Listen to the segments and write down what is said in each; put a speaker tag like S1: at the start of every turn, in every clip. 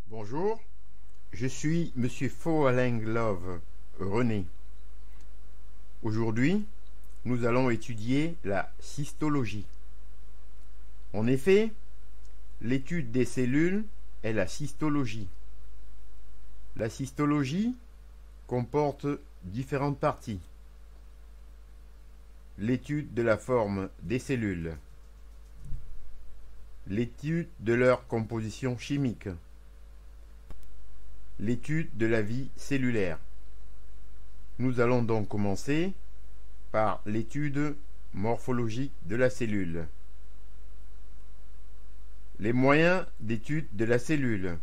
S1: Bonjour, je suis Monsieur Faux-Alain-Love René. Aujourd'hui, nous allons étudier la cystologie. En effet, l'étude des cellules est la cystologie. La cystologie comporte différentes parties. L'étude de la forme des cellules, l'étude de leur composition chimique, l'étude de la vie cellulaire. Nous allons donc commencer par l'étude morphologique de la cellule. Les moyens d'étude de la cellule.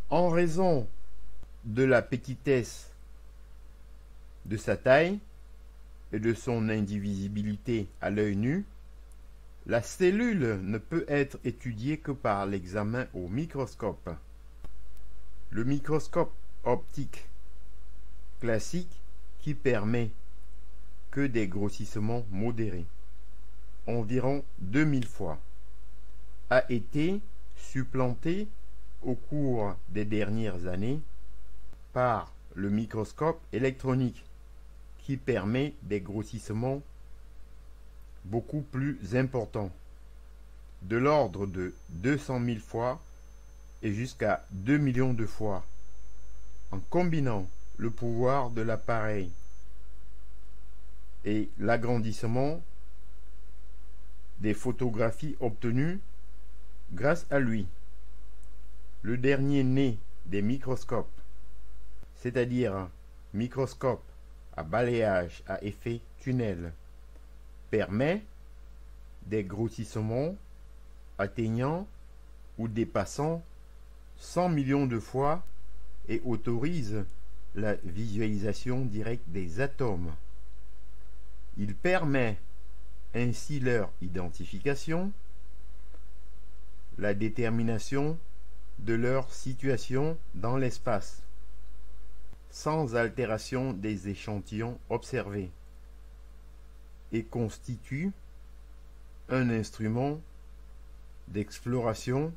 S1: En raison de la petitesse de sa taille et de son indivisibilité à l'œil nu, la cellule ne peut être étudiée que par l'examen au microscope. Le microscope optique classique, qui permet que des grossissements modérés, environ 2000 fois, a été supplanté au cours des dernières années par le microscope électronique, qui permet des grossissements beaucoup plus importants, de l'ordre de 200 000 fois et jusqu'à 2 millions de fois, en combinant le pouvoir de l'appareil et l'agrandissement des photographies obtenues grâce à lui. Le dernier né des microscopes, c'est-à-dire microscope à balayage à effet tunnel, permet des grossissements atteignant ou dépassant 100 millions de fois et autorise la visualisation directe des atomes. Il permet ainsi leur identification, la détermination de leur situation dans l'espace, sans altération des échantillons observés, et constitue un instrument d'exploration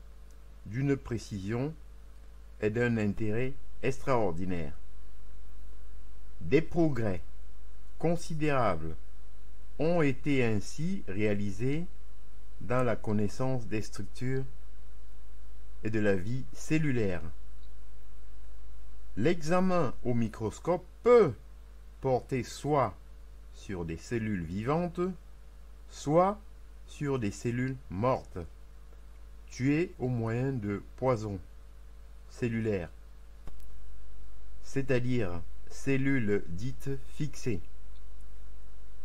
S1: d'une précision et d'un intérêt extraordinaire. Des progrès considérables ont été ainsi réalisés dans la connaissance des structures et de la vie cellulaire. L'examen au microscope peut porter soit sur des cellules vivantes, soit sur des cellules mortes, tuées au moyen de poisons cellulaires, c'est-à-dire cellules dites fixées.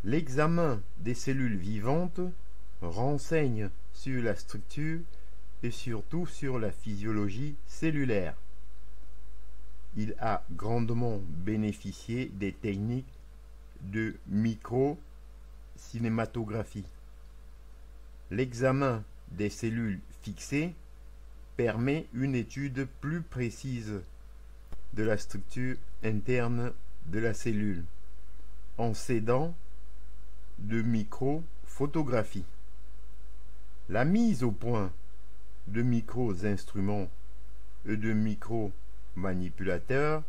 S1: L'examen des cellules vivantes renseigne sur la structure et surtout sur la physiologie cellulaire. Il a grandement bénéficié des techniques de microcinématographie. L'examen des cellules fixées permet une étude plus précise de la structure interne de la cellule en s'aidant de microphotographie. La mise au point de micro-instruments et de micro-manipulateurs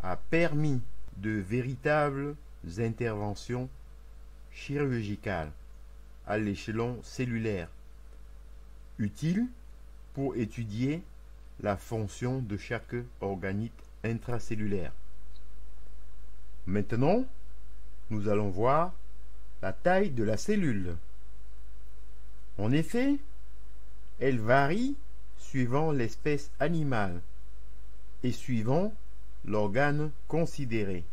S1: a permis de véritables interventions chirurgicales à l'échelon cellulaire, utiles pour étudier la fonction de chaque organite intracellulaire. Maintenant, nous allons voir la taille de la cellule. En effet, elle varie suivant l'espèce animale et suivant l'organe considéré.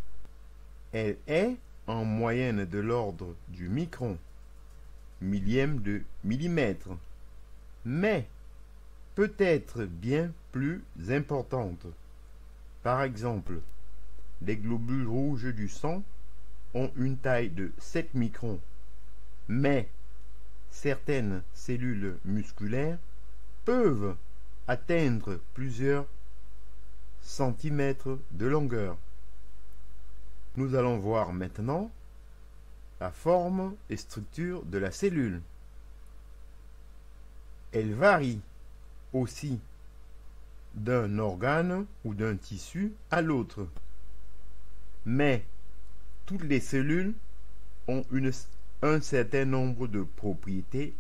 S1: Elle est en moyenne de l'ordre du micron, millième de millimètre, mais peut être bien plus importante. Par exemple, les globules rouges du sang ont une taille de 7 microns, mais certaines cellules musculaires peuvent atteindre plusieurs centimètres de longueur. Nous allons voir maintenant la forme et structure de la cellule. Elle varie aussi d'un organe ou d'un tissu à l'autre. Mais toutes les cellules ont un certain nombre de propriétés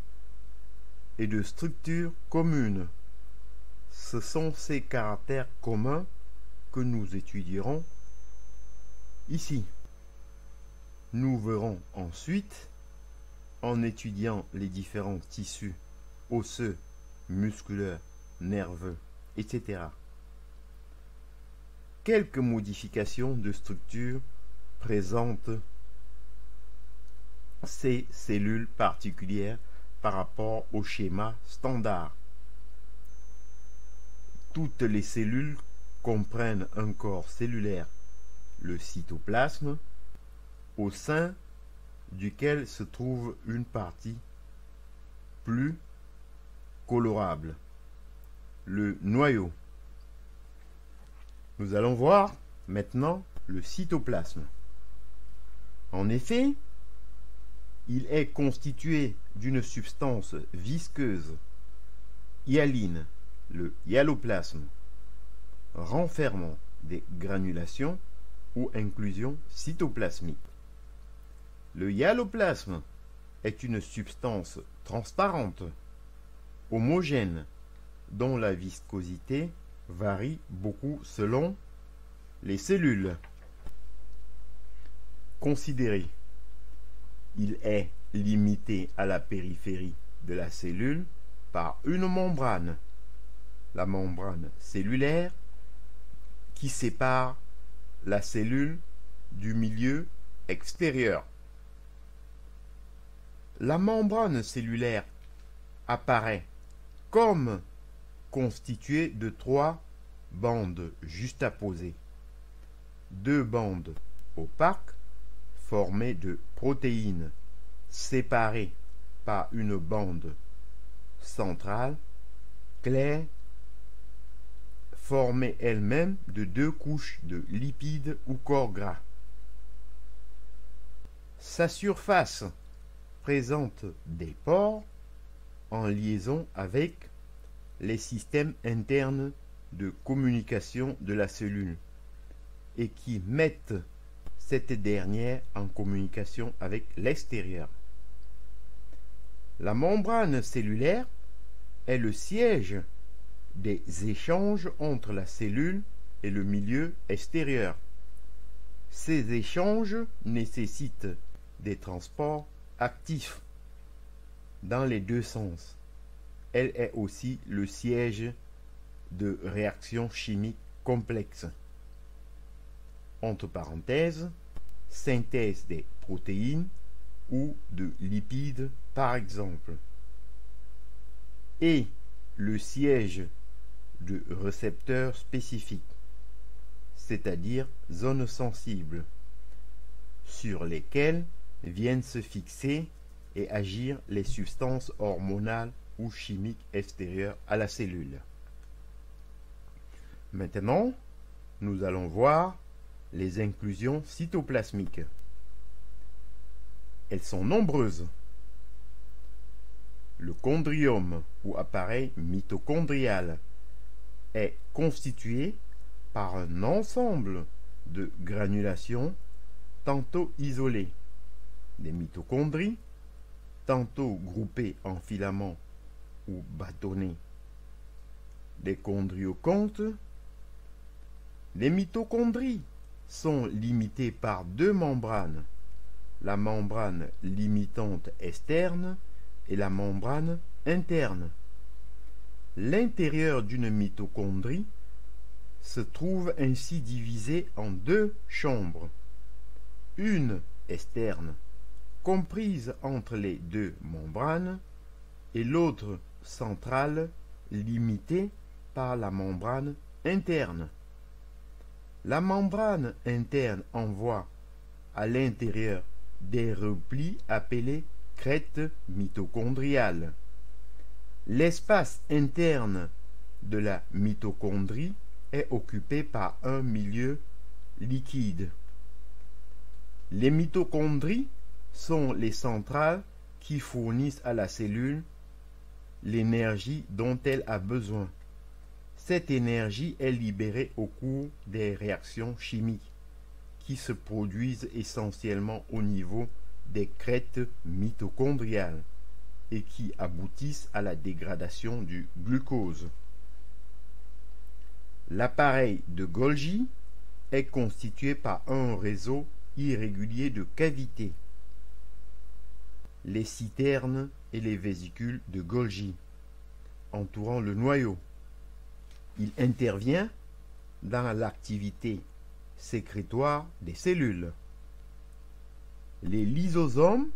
S1: et de structures communes. Ce sont ces caractères communs que nous étudierons ici. Nous verrons ensuite, en étudiant les différents tissus osseux, musculaires, nerveux, etc., quelques modifications de structure présentent ces cellules particulières par rapport au schéma standard. Toutes les cellules comprennent un corps cellulaire, le cytoplasme, au sein duquel se trouve une partie plus colorable, le noyau. Nous allons voir maintenant le cytoplasme. En effet, il est constitué d'une substance visqueuse, hyaline, le hyaloplasme, renfermant des granulations ou inclusions cytoplasmiques. Le hyaloplasme est une substance transparente, homogène, dont la viscosité varie beaucoup selon les cellules considérées. Il est limité à la périphérie de la cellule par une membrane, la membrane cellulaire, qui sépare la cellule du milieu extérieur. La membrane cellulaire apparaît comme constituée de 3 bandes juxtaposées. 2 bandes opaques formées de protéines séparées par une bande centrale claire formée elle-même de 2 couches de lipides ou corps gras. Sa surface présente des pores en liaison avec les systèmes internes de communication de la cellule et qui mettent cette dernière en communication avec l'extérieur. La membrane cellulaire est le siège des échanges entre la cellule et le milieu extérieur. Ces échanges nécessitent des transports actifs dans les 2 sens. Elle est aussi le siège de réactions chimiques complexes. Entre parenthèses, synthèse des protéines ou de lipides par exemple. Et le siège de récepteurs spécifiques, c'est-à-dire zones sensibles, sur lesquelles viennent se fixer et agir les substances hormonales ou chimiques extérieures à la cellule. Maintenant, nous allons voir les inclusions cytoplasmiques. Elles sont nombreuses. Le chondriome ou appareil mitochondrial est constitué par un ensemble de granulations tantôt isolées, des mitochondries, tantôt groupées en filaments ou bâtonnets, des chondriocontes. Les mitochondries sont limitées par 2 membranes, la membrane limitante externe et la membrane interne. L'intérieur d'une mitochondrie se trouve ainsi divisé en 2 chambres, une externe comprise entre les 2 membranes et l'autre centrale limitée par la membrane interne. La membrane interne envoie à l'intérieur des replis appelés crêtes mitochondriales. L'espace interne de la mitochondrie est occupé par un milieu liquide. Les mitochondries sont les centrales qui fournissent à la cellule l'énergie dont elle a besoin. Cette énergie est libérée au cours des réactions chimiques qui se produisent essentiellement au niveau des crêtes mitochondriales et qui aboutissent à la dégradation du glucose. L'appareil de Golgi est constitué par un réseau irrégulier de cavités, les citernes et les vésicules de Golgi, entourant le noyau. Il intervient dans l'activité sécrétoire des cellules. Les lysosomes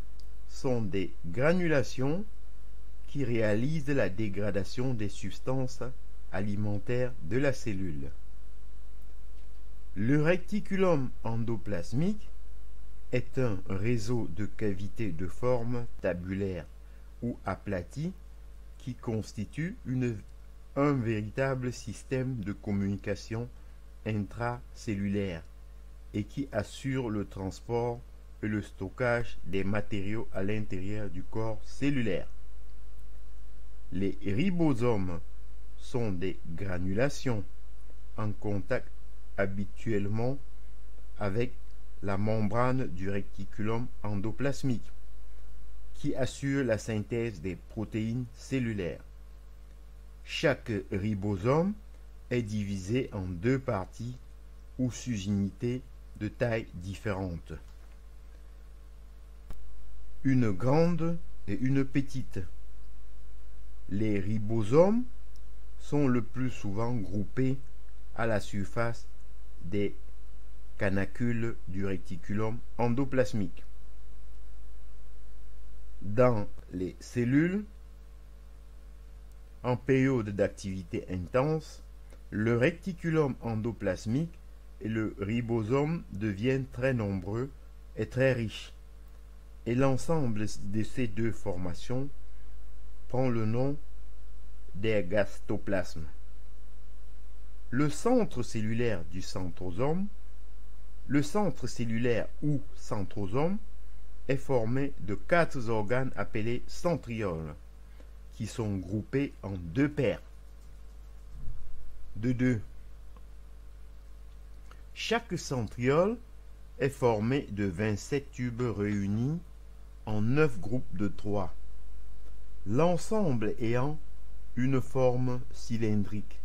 S1: sont des granulations qui réalisent la dégradation des substances alimentaires de la cellule. Le réticulum endoplasmique est un réseau de cavités de forme tabulaire ou aplatie qui constitue un véritable système de communication intracellulaire et qui assure le transport et le stockage des matériaux à l'intérieur du corps cellulaire. Les ribosomes sont des granulations en contact habituellement avec la membrane du réticulum endoplasmique qui assure la synthèse des protéines cellulaires. Chaque ribosome est divisé en deux parties ou sous-unités de taille différente. Une grande et une petite. Les ribosomes sont le plus souvent groupés à la surface des canacules du réticulum endoplasmique. Dans les cellules, en période d'activité intense, le réticulum endoplasmique et le ribosome deviennent très nombreux et très riches, et l'ensemble de ces deux formations prend le nom d'ergastoplasme. Le centre cellulaire du centrosome, le centre cellulaire ou centrosome, est formé de 4 organes appelés centrioles, qui sont groupés en deux paires de 2. Chaque centriole est formé de 27 tubes réunis en 9 groupes de 3, l'ensemble ayant une forme cylindrique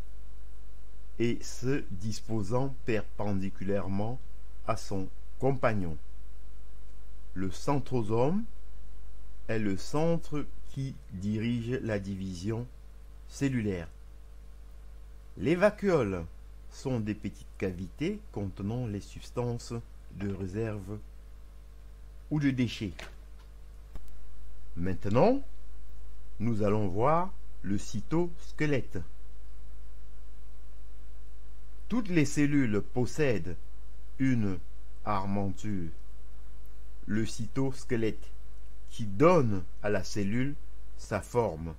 S1: et se disposant perpendiculairement à son compagnon. Le centrosome est le centre qui dirige la division cellulaire. Les vacuoles sont des petites cavités contenant les substances de réserve ou de déchets. Maintenant, nous allons voir le cytosquelette. Toutes les cellules possèdent une armature, le cytosquelette, qui donne à la cellule sa forme,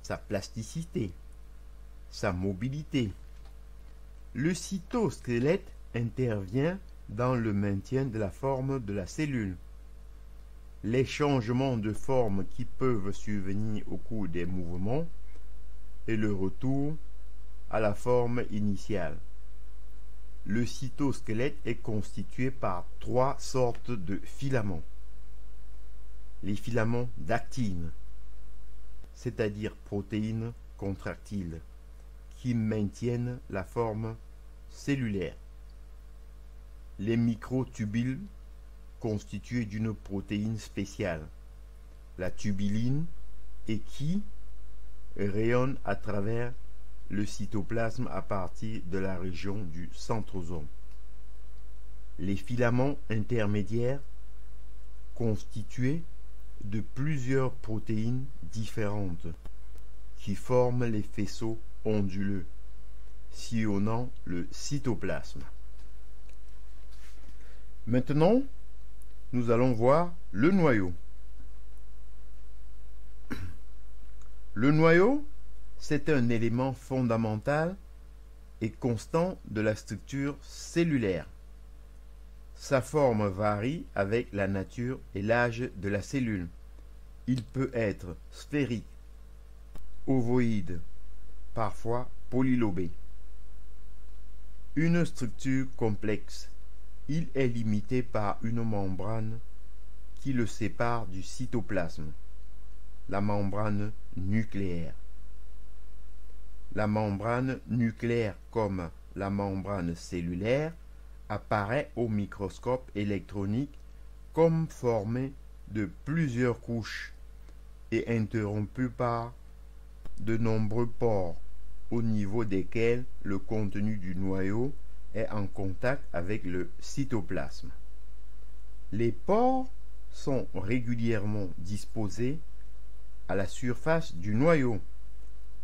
S1: sa plasticité, sa mobilité. Le cytosquelette intervient dans le maintien de la forme de la cellule. Les changements de forme qui peuvent survenir au cours des mouvements et le retour à la forme initiale. Le cytosquelette est constitué par 3 sortes de filaments. Les filaments d'actine, c'est-à-dire protéines contractiles, qui maintiennent la forme cellulaire. Les microtubules constitués d'une protéine spéciale, la tubuline, et qui rayonnent à travers le cytoplasme à partir de la région du centrosome. Les filaments intermédiaires constitués de plusieurs protéines différentes qui forment les faisceaux onduleux sillonnant le cytoplasme. Maintenant, nous allons voir le noyau. Le noyau, c'est un élément fondamental et constant de la structure cellulaire. Sa forme varie avec la nature et l'âge de la cellule. Il peut être sphérique, ovoïde, parfois polylobé. une structure complexe. Il est limité par une membrane qui le sépare du cytoplasme, la membrane nucléaire. La membrane nucléaire, comme la membrane cellulaire, apparaît au microscope électronique comme formée de plusieurs couches et interrompue par de nombreux pores au niveau desquels le contenu du noyau est en contact avec le cytoplasme. Les pores sont régulièrement disposés à la surface du noyau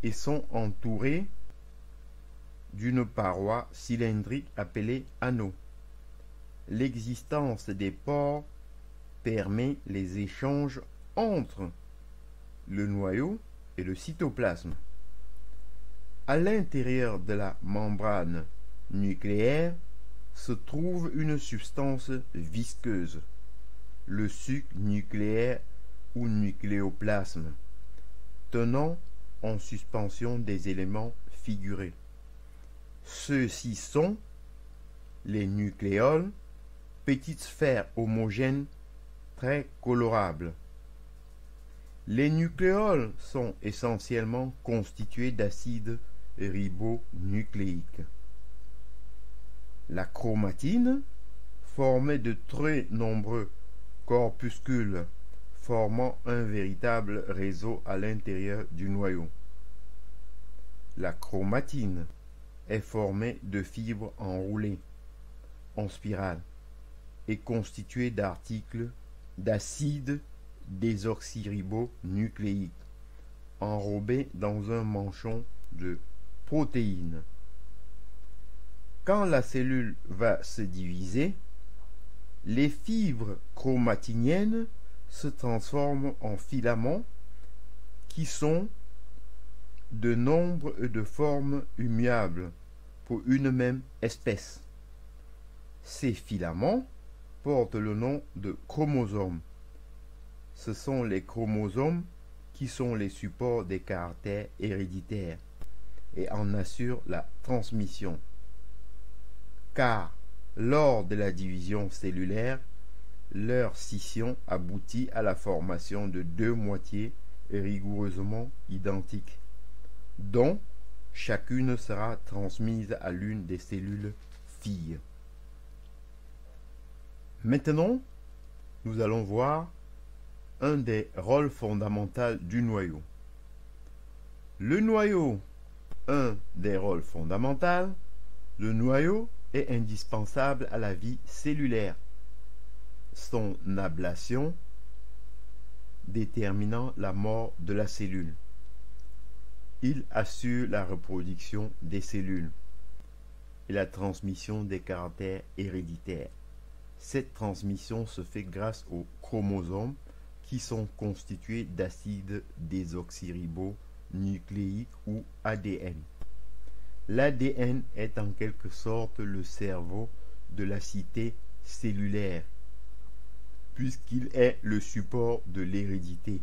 S1: et sont entourés d'une paroi cylindrique appelée anneau. L'existence des pores permet les échanges entre le noyau et le cytoplasme. À l'intérieur de la membrane nucléaire se trouve une substance visqueuse, le suc nucléaire ou nucléoplasme, tenant en suspension des éléments figurés. Ceux-ci sont les nucléoles, petites sphères homogènes très colorables. Les nucléoles sont essentiellement constitués d'acides ribonucléiques. La chromatine, formée de très nombreux corpuscules formant un véritable réseau à l'intérieur du noyau. La chromatine est formée de fibres enroulées en spirale et constituée d'acides désoxyribonucléiques enrobés dans un manchon de protéines. Quand la cellule va se diviser, les fibres chromatiniennes se transforment en filaments qui sont de nombre et de formes immuables pour une même espèce. Ces filaments portent le nom de chromosomes. Ce sont les chromosomes qui sont les supports des caractères héréditaires et en assurent la transmission. Car lors de la division cellulaire, leur scission aboutit à la formation de deux moitiés rigoureusement identiques, dont chacune sera transmise à l'une des cellules filles. Maintenant, nous allons voir un des rôles fondamentaux du noyau. Le noyau, un des rôles fondamentaux, le noyau est indispensable à la vie cellulaire. Son ablation déterminant la mort de la cellule. Il assure la reproduction des cellules et la transmission des caractères héréditaires. Cette transmission se fait grâce aux chromosomes qui sont constitués d'acides désoxyribonucléiques ou ADN. L'ADN est en quelque sorte le cerveau de la cité cellulaire, puisqu'il est le support de l'hérédité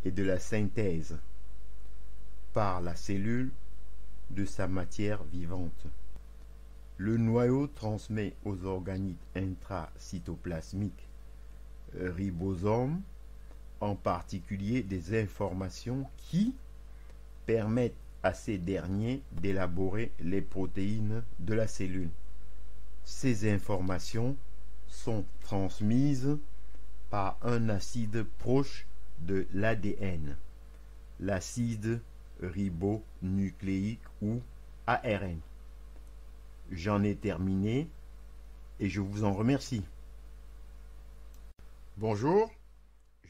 S1: et de la synthèse par la cellule de sa matière vivante. Le noyau transmet aux organites intracytoplasmiques, ribosomes, en particulier des informations qui permettent à ces derniers d'élaborer les protéines de la cellule. Ces informations sont transmises par un acide proche de l'ADN, l'acide ribonucléique ou ARN. J'en ai terminé et je vous en remercie. Bonjour,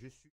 S1: je suis